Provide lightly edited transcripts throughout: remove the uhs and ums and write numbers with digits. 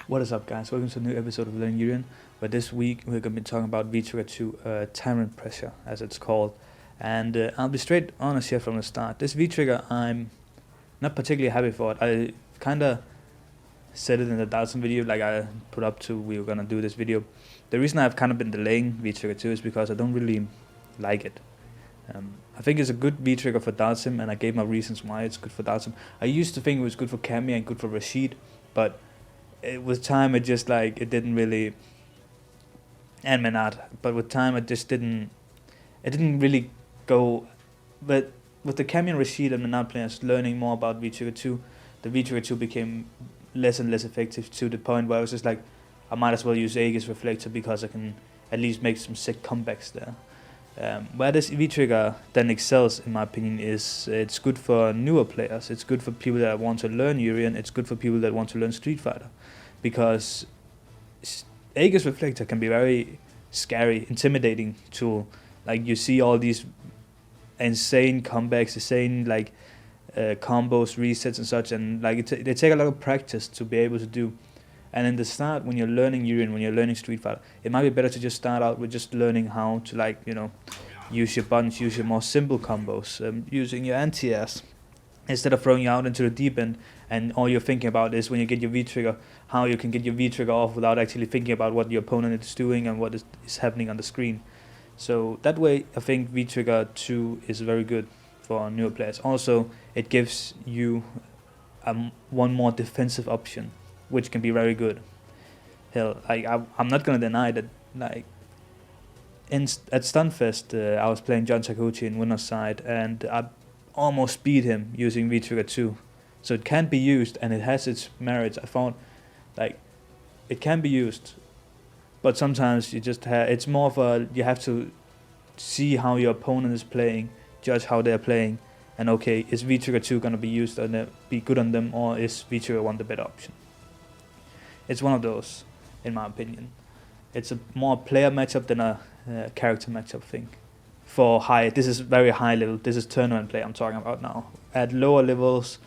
What is up, guys? Welcome to a new episode of Learning Urien, where this week we're going to be talking about Vt2, Tyrant pressure, as it's called. And I'll be straight honest here from the start. This V-trigger, I'm not particularly happy for it. I kind of said it in the Dalton video, like I put up to we were going to do this video. The reason I've kind of been delaying Vt2 is because I don't really like it. I think it's a good V-trigger for Dalsim, and I gave my reasons why it's good for Dalsim. I used to think it was good for Cammy and good for Rashid, but with time it just like it didn't really, and Menard, but with time it didn't really go. But with the Cammy and Rashid and Menard players learning more about Vt2, the Vt2 became less and less effective to the point where I was just like, I might as well use Aegis Reflector because I can at least make some sick comebacks there. Where this V-trigger then excels, in my opinion, is it's good for newer players. It's good for people that want to learn Urien. It's good for people that want to learn Street Fighter, because Aegis Reflector can be very scary, intimidating tool. Like you see all these insane comebacks, insane like combos, resets and such, and like they take a lot of practice to be able to do. And in the start, when you're learning Urien, when you're learning Street Fighter, it might be better to just start out with just learning how to, like, you know, use your buttons, use your more simple combos, using your anti-airs, instead of throwing you out into the deep end, and all you're thinking about is when you get your V-trigger, how you can get your V-trigger off without actually thinking about what your opponent is doing and what is happening on the screen. So that way, I think V-trigger 2 is very good for newer players. Also, it gives you one more defensive option, which can be very good. Hell, like I'm not gonna deny that. Like at Stunfest, I was playing John Takuchi in winner's side, and I almost beat him using V-trigger 2. So it can be used, and it has its merits. I found, like, it can be used, but sometimes you just it's more of a, you have to see how your opponent is playing, judge how they're playing, and okay, is V-trigger 2 gonna be used and be good on them, or is V-trigger 1 the better option? It's one of those, in my opinion. It's a more player matchup than a character matchup thing. For this is very high level. This is tournament play I'm talking about now. At lower levels,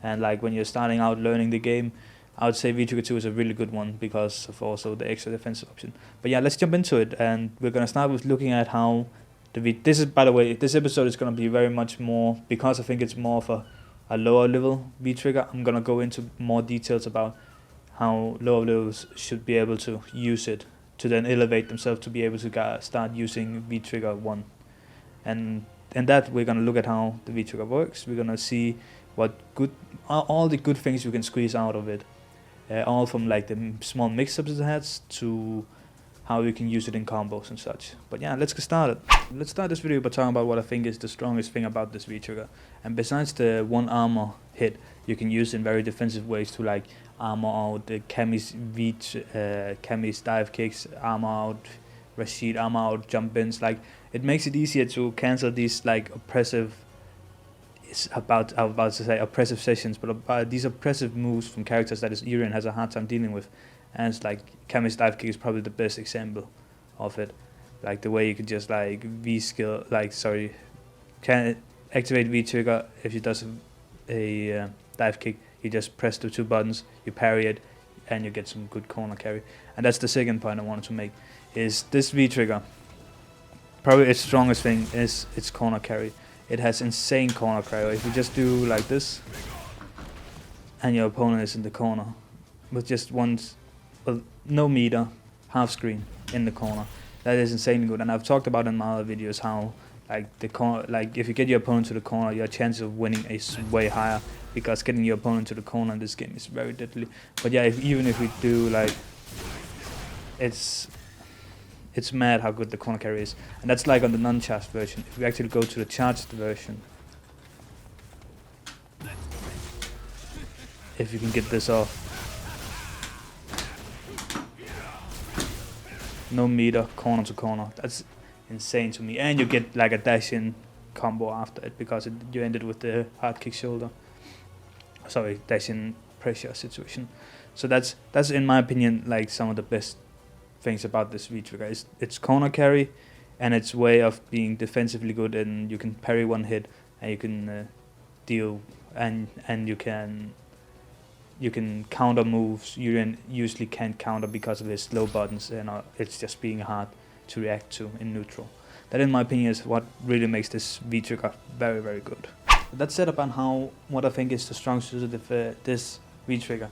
and like when you're starting out learning the game, I would say V-trigger 2 is a really good one because of also the extra defensive option. But yeah, let's jump into it, and we're gonna start with looking at how this is, by the way, this episode is gonna be very much more, because I think it's more of a lower level V-trigger. I'm gonna go into more details about how lower levels should be able to use it to then elevate themselves to be able to start using V-trigger 1. And that we're going to look at how the V-trigger works. We're going to see what all the good things you can squeeze out of it. All from like the small mix-ups it has to how you can use it in combos and such. But yeah, let's get started. Let's start this video by talking about what I think is the strongest thing about this V-trigger. And besides the one armor hit, you can use in very defensive ways to like armor out the Cammy's dive kicks, armor out Rashid, armor out jump ins. Like, it makes it easier to cancel these like oppressive, I'm about to say oppressive sessions, but these oppressive moves from characters that Urien has a hard time dealing with. And it's like Cammy's dive kick is probably the best example of it. Like the way you could just like can activate V-trigger. If it does a dive kick, you just press the two buttons, you parry it, and you get some good corner carry. And that's the second point I wanted to make, is this V-trigger, probably its strongest thing is its corner carry. It has insane corner carry. If you just do like this, and your opponent is in the corner, with just no meter, half screen in the corner, that is insanely good. And I've talked about in my other videos how like if you get your opponent to the corner, your chance of winning is way higher, because getting your opponent to the corner in this game is very deadly. But yeah, even if we do, like, it's mad how good the corner carry is. And that's like on the non-charged version. If we actually go to the charged version, if you can get this off, no meter, corner to corner, that's insane to me. And you get like a dash-in combo after it, because you ended with the hard kick shoulder. Sorry, dash-in pressure situation. So that's in my opinion like some of the best things about this V-trigger. Is its corner carry and its way of being defensively good, and you can parry one hit and you can deal and you can you can counter moves Urien usually can't counter because of his slow buttons, and it's just being hard to react to in neutral. That, in my opinion, is what really makes this V-trigger very, very good. That's said about what I think is the strongest use of this V-trigger.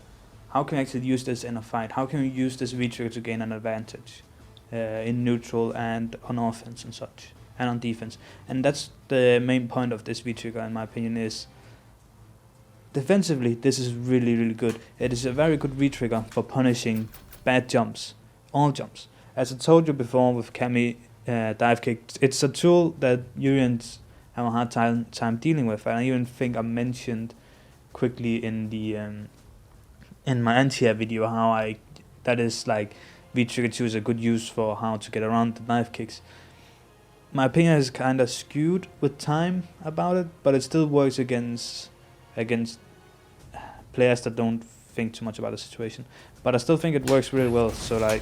How can we actually use this in a fight? How can we use this V-trigger to gain an advantage in neutral and on offense and such, and on defense? And that's the main point of this V-trigger, in my opinion, is defensively, this is really, really good. It is a very good V-trigger for punishing bad jumps, all jumps. As I told you before with Kami dive kick, it's a tool that Uriens have a hard time dealing with. And I even think I mentioned quickly in the in my anti-air video how that is like V-trigger 2 is a good use for how to get around the dive kicks. My opinion is kind of skewed with time about it, but it still works against players that don't think too much about the situation. But I still think it works really well. So like,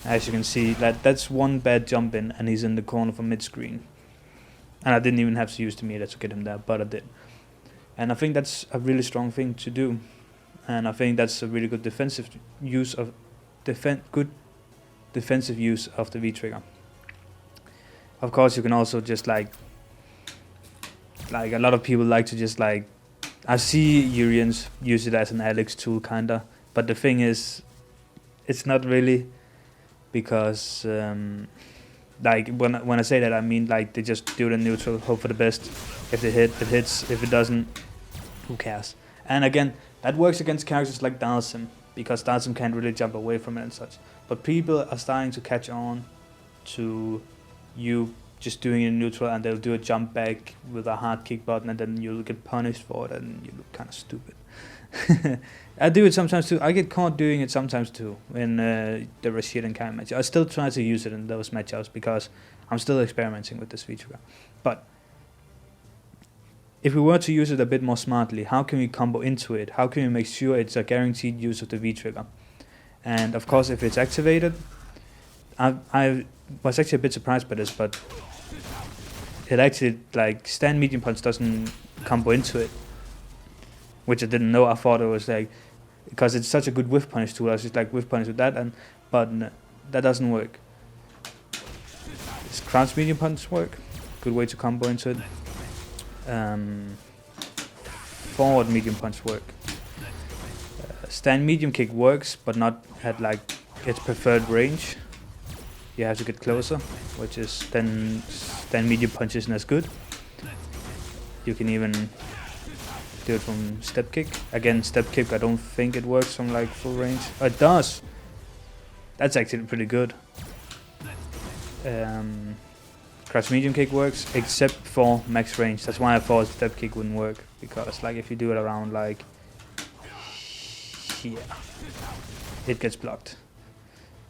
as you can see, that's one bad jump in, and he's in the corner for mid screen. And I didn't even have to use the meter to get him there, but I did. And I think that's a really strong thing to do. And I think that's a really good defensive use of good defensive use of the V-trigger. Of course, you can also just like a lot of people like to just like, I see Uriens use it as an Alex tool kinda, but the thing is, it's not really, because like when I say that, I mean like they just do it in neutral, hope for the best. If they hit, it hits. If it doesn't, who cares? And again, that works against characters like Dalsim, because Dalsim can't really jump away from it and such. But people are starting to catch on to you just doing it in neutral, and they'll do a jump back with a hard kick button, and then you'll get punished for it, and you look kind of stupid. I do it sometimes too. I get caught doing it sometimes too in the Rashid and Kai match. I still try to use it in those matchups because I'm still experimenting with this V-trigger. But if we were to use it a bit more smartly, how can we combo into it? How can we make sure it's a guaranteed use of the V-trigger? And of course, if it's activated, I was actually a bit surprised by this, but it actually, like, stand medium punch doesn't combo into it, which I didn't know. I thought it was like, because it's such a good whiff punish tool, I was just like whiff punish with that, but that doesn't work. Does crouch medium punch work? Good way to combo into it. Forward medium punch work. Stand medium kick works, but not at like its preferred range. You have to get closer, which is then stand medium punch isn't as good. You can even do it from step kick. Again, step kick, I don't think it works from like full range. Oh, it does. That's actually pretty good. Crouch medium kick works, except for max range. That's why I thought step kick wouldn't work, because like if you do it around like here, it gets blocked.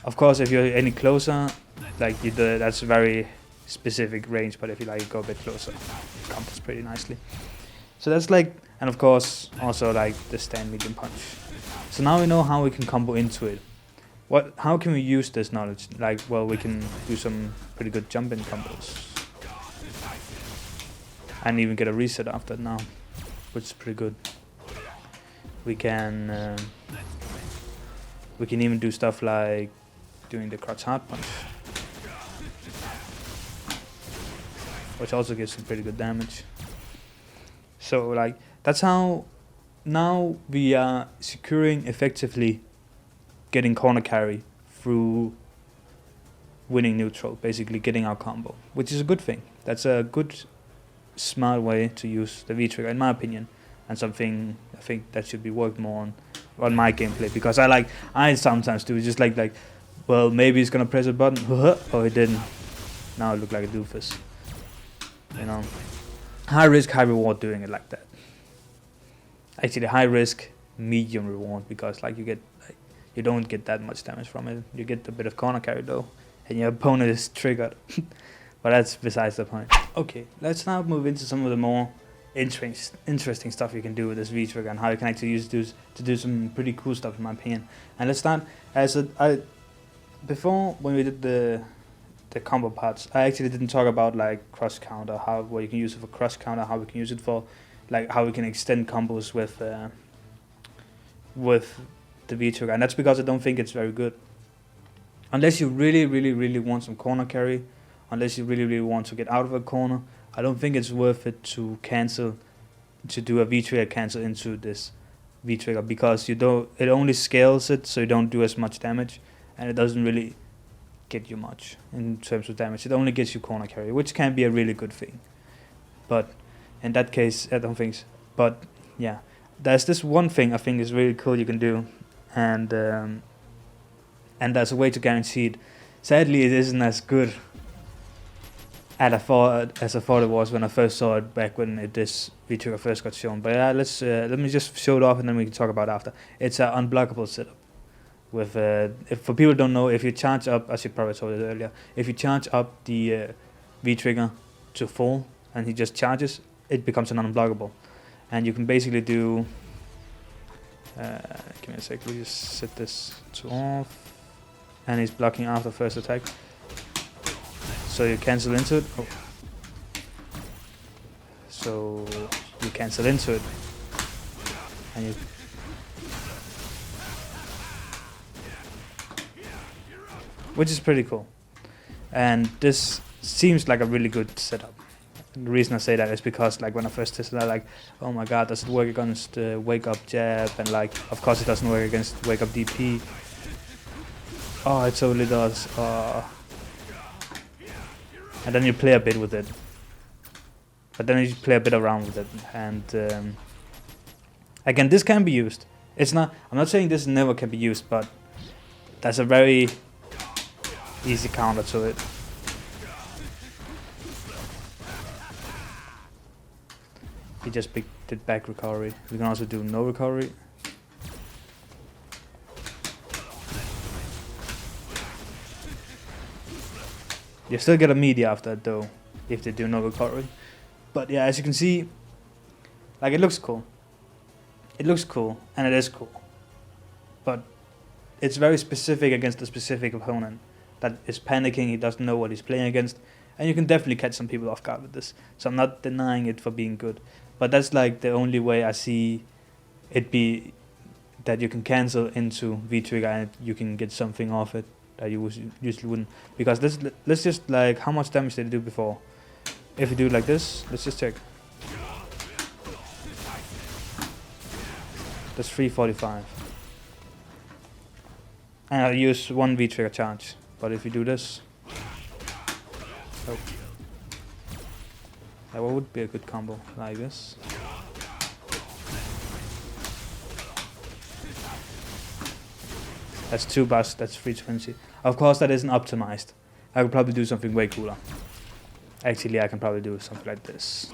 Of course, if you're any closer, like that's a very specific range, but if you like go a bit closer, it combos pretty nicely. So that's like, and of course also like the stand medium punch. So now we know how we can combo into it. How can we use this knowledge? Like, well, we can do some pretty good jump in combos, and even get a reset after now, which is pretty good. We can even do stuff like doing the crouch hard punch, which also gives some pretty good damage. So like, that's how now we are securing effectively getting corner carry through winning neutral, basically getting our combo, which is a good thing. That's a good, smart way to use the V-trigger, in my opinion, and something I think that should be worked more on my gameplay, because I sometimes do just like, well, maybe he's gonna press a button, oh, he didn't. Now I look like a doofus. You know, high risk, high reward doing it like that. Actually, high risk, medium reward, because like you don't get that much damage from it. You get a bit of corner carry though, and your opponent is triggered. But that's besides the point. Okay, let's now move into some of the more interesting stuff you can do with this V-trigger, and how you can actually use it to do some pretty cool stuff, in my opinion. And let's start before, when we did the combo parts, I actually didn't talk about like cross counter, what you can use it for cross counter, how we can use it for like how we can extend combos with with the V-trigger, and that's because I don't think it's very good. Unless you really want some corner carry, unless you really want to get out of a corner, I don't think it's worth it to do a V-trigger cancel into this V-trigger, because it only scales it, so you don't do as much damage, and it doesn't really get you much in terms of damage. It only gets you corner carry, which can be a really good thing. But in that case, I don't think so. But yeah, there's this one thing I think is really cool you can do, and there's a way to guarantee it. Sadly, it isn't as good as I thought it was when I first saw it back when this V-trigger first got shown. But yeah, let me just show it off, and then we can talk about it after. It's an unblockable setup. With if for people who don't know, if you charge up, as you probably told it earlier, if you charge up the V-trigger to full and he just charges, it becomes an unblockable, and you can basically do. Give me a sec. We just set this to off, and he's blocking after first attack. So you cancel into it. Oh. So you cancel into it, and you. Which is pretty cool, and this seems like a really good setup. The reason I say that is because, like, when I first tested it, like, oh my god, does it work against wake up jab? And like, of course it doesn't work against wake up DP. Oh, it totally does. And then you play a bit with it, but then you play a bit around with it, and again, this can be used. It's not. I'm not saying this never can be used, but there's a very easy counter to it. He just did back recovery. We can also do no recovery. You still get a media after that though, if they do no recovery. But yeah, as you can see, like, it looks cool. It looks cool, and it is cool. But it's very specific against a specific opponent that is panicking, he doesn't know what he's playing against, and you can definitely catch some people off guard with this. So I'm not denying it for being good, but that's like the only way I see it be that you can cancel into V-trigger and you can get something off it that you usually wouldn't. Because let's just, like, how much damage did it do before? If you do it like this, let's just check. That's 345. And I'll use one V-trigger charge. But if you do this, oh, that would be a good combo, like this. That's 2 bars, that's 320. Of course that isn't optimized. I could probably do something way cooler. Actually, I can probably do something like this.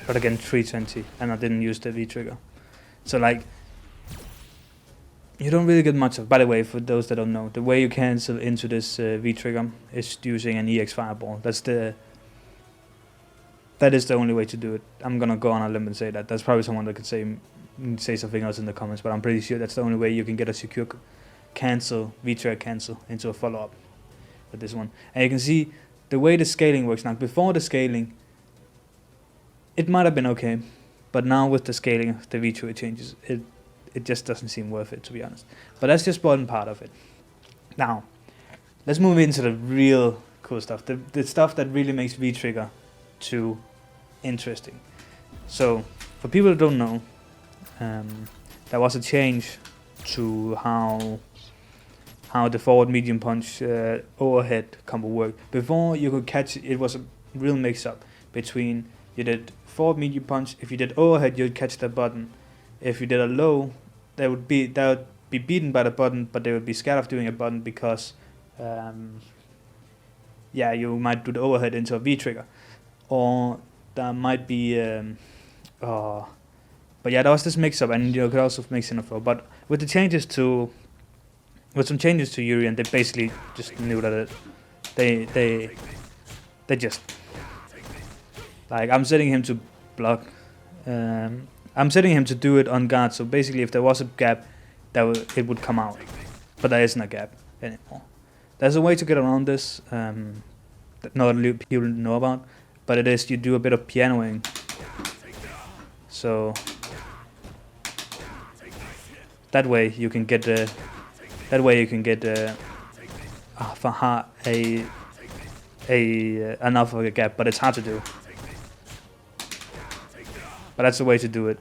But again, 320, and I didn't use the V-trigger. So, like, you don't really get much of. By the way, for those that don't know, the way you cancel into this V-trigger is using an EX fireball. That is the only way to do it. I'm gonna go on a limb and say that. There's probably someone that could say something else in the comments, but I'm pretty sure that's the only way you can get a secure V-trigger cancel into a follow-up with this one. And you can see the way the scaling works now. Before the scaling, it might have been okay, but now with the scaling, the V-trigger changes. It just doesn't seem worth it, to be honest. But that's just one part of it. Now, let's move into the real cool stuff. The stuff that really makes V-trigger too interesting. So, for people who don't know, there was a change to how the forward medium punch overhead combo worked. Before, you could catch it was a real mix-up between you did forward medium punch. If you did overhead, you'd catch the button. If you did a low, that would be beaten by the button, but they would be scared of doing a button because, you might do the overhead into a V-trigger, or there might be, but yeah, there was this mix-up, and you could also mix in a flow. But with some changes to Urien, they basically just knew that they just, like, I'm setting him to block. I'm setting him to do it on guard, so basically if there was a gap, it would come out. But there isn't a gap anymore. There's a way to get around this that not a lot of people know about, but it is you do a bit of pianoing. So that way you can get enough of a gap, but it's hard to do. But that's the way to do it.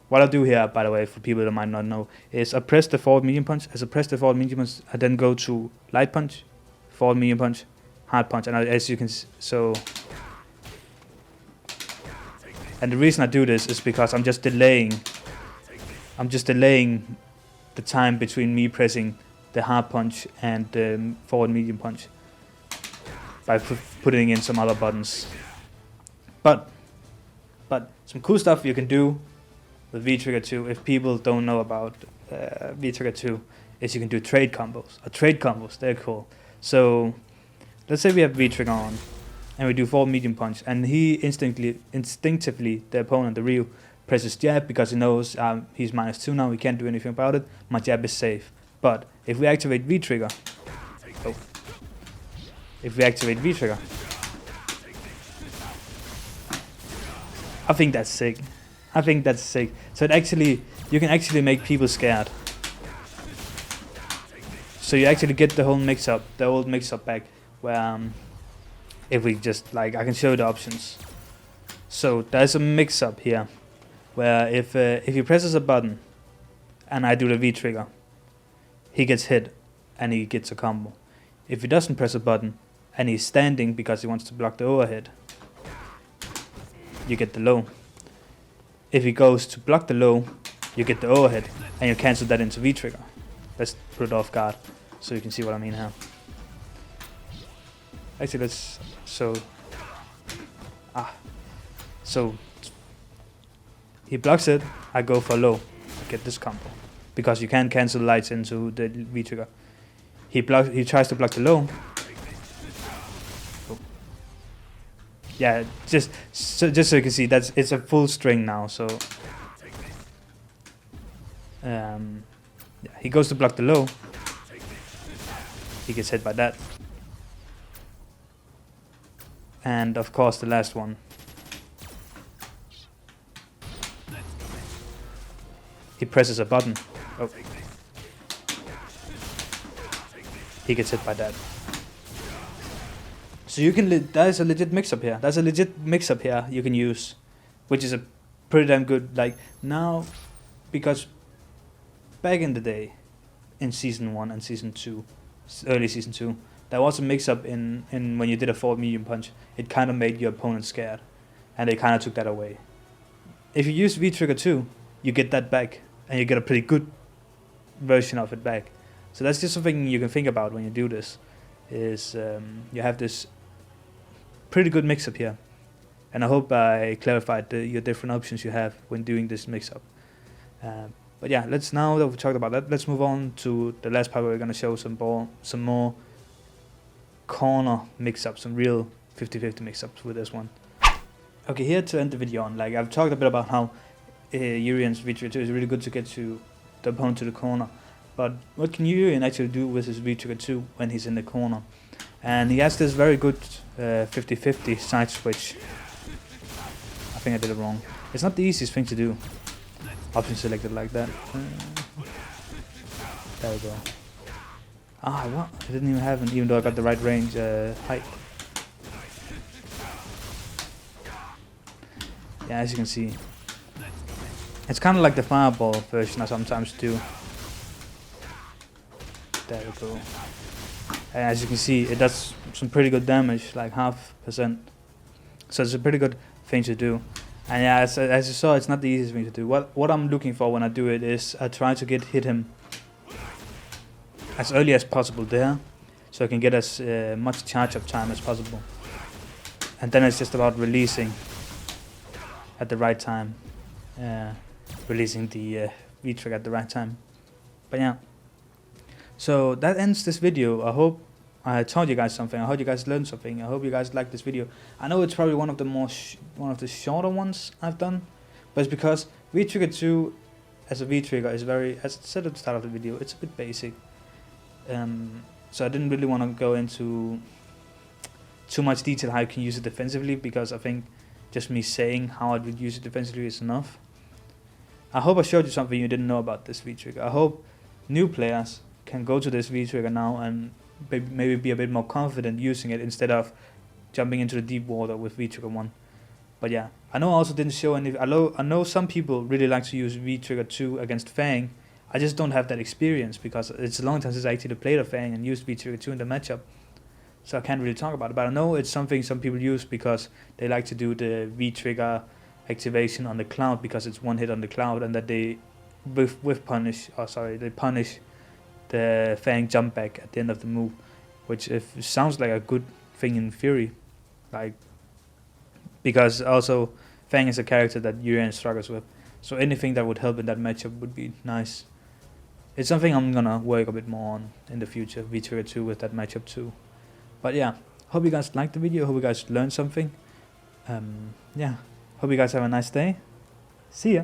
What I'll do here, by the way, for people that might not know, is I press the forward medium punch. As I press the forward medium punch, I then go to light punch, forward medium punch, hard punch, and as you can and the reason I do this is because I'm just delaying the time between me pressing the hard punch and the forward medium punch by putting in some other buttons. But some cool stuff you can do with Vt2, if people don't know about Vt2, is you can do trade combos. Trade combos, they're cool. So let's say we have Vt on, and we do forward medium punch, and he instinctively, the opponent, the Ryu, presses jab because he knows he's -2 now, he can't do anything about it, my jab is safe. But if we activate V-trigger, I think that's sick. So you can actually make people scared. So you actually get the whole old mix-up back, where if we just, like, I can show you the options. So there's a mix-up here, where if he presses a button, and I do the V-trigger, he gets hit, and he gets a combo. If he doesn't press a button, and he's standing because he wants to block the overhead, you get the low. If he goes to block the low, you get the overhead, and you cancel that into V-trigger. Let's put it off guard, so you can see what I mean here. Actually, so he blocks it, I go for low, I get this combo, because you can cancel lights into the V-trigger. He tries to block the low. Yeah, just so you can see, it's a full string now. So yeah, he goes to block the low. He gets hit by that. And of course the last one. He presses a button. Oh. He gets hit by that. So you can, there's a legit mix-up here. There's a legit mix-up here you can use, which is a pretty damn good, like, now, because back in the day, in Season 1 and Season 2, early Season 2, there was a mix-up in when you did a forward medium punch. It kind of made your opponent scared, and they kind of took that away. If you use Vt2, you get that back, and you get a pretty good version of it back. So that's just something you can think about when you do this, is you have this pretty good mix-up here. And I hope I clarified your different options you have when doing this mix-up. But yeah, now that we've talked about that, let's move on to the last part where we're going to show some more corner mix-ups, some real 50-50 mix-ups with this one. Okay, here to end the video on, like, I've talked a bit about how Urien's Vt2 is really good to get to the opponent to the corner. But what can Urien actually do with his Vt2 when he's in the corner? And he has this very good 50-50 side switch. I think I did it wrong. It's not the easiest thing to do. Option selected like that. There we go. Ah, what? I didn't even have it, even though I got the right range height. Yeah, as you can see. It's kind of like the fireball version I sometimes do. There we go. And as you can see, it does some pretty good damage, like 0.5%. So it's a pretty good thing to do. And yeah, as you saw, it's not the easiest thing to do. What I'm looking for when I do it is I try to hit him as early as possible there, so I can get as much charge-up time as possible. And then it's just about releasing at the right time. Releasing the V-trigger at the right time. But yeah. So that ends this video. I hope I told you guys something. I hope you guys learned something. I hope you guys liked this video. I know it's probably one of the shorter ones I've done, but it's because Vt2 as a V-trigger is very, as I said at the start of the video, it's a bit basic. So I didn't really want to go into too much detail how you can use it defensively, because I think just me saying how I would use it defensively is enough. I hope I showed you something you didn't know about this V-Trigger. I hope new players can go to this V-Trigger now and maybe be a bit more confident using it instead of jumping into the deep water with V-Trigger 1. But yeah, I know I also didn't show any. I know some people really like to use V-Trigger 2 against Fang. I just don't have that experience because it's a long time since I actually played a Fang and used V-Trigger 2 in the matchup. So I can't really talk about it. But I know it's something some people use because they like to do the V-Trigger activation on the cloud because it's one hit on the cloud, and that they they punish the Fang jump back at the end of the move, which sounds like a good thing in theory, like, because also Fang is a character that Urien struggles with, so anything that would help in that matchup would be nice. It's something I'm gonna work a bit more on in the future, V-Trigger 2 with that matchup too. But yeah, hope you guys liked the video, hope you guys learned something. Yeah, hope you guys have a nice day. See ya!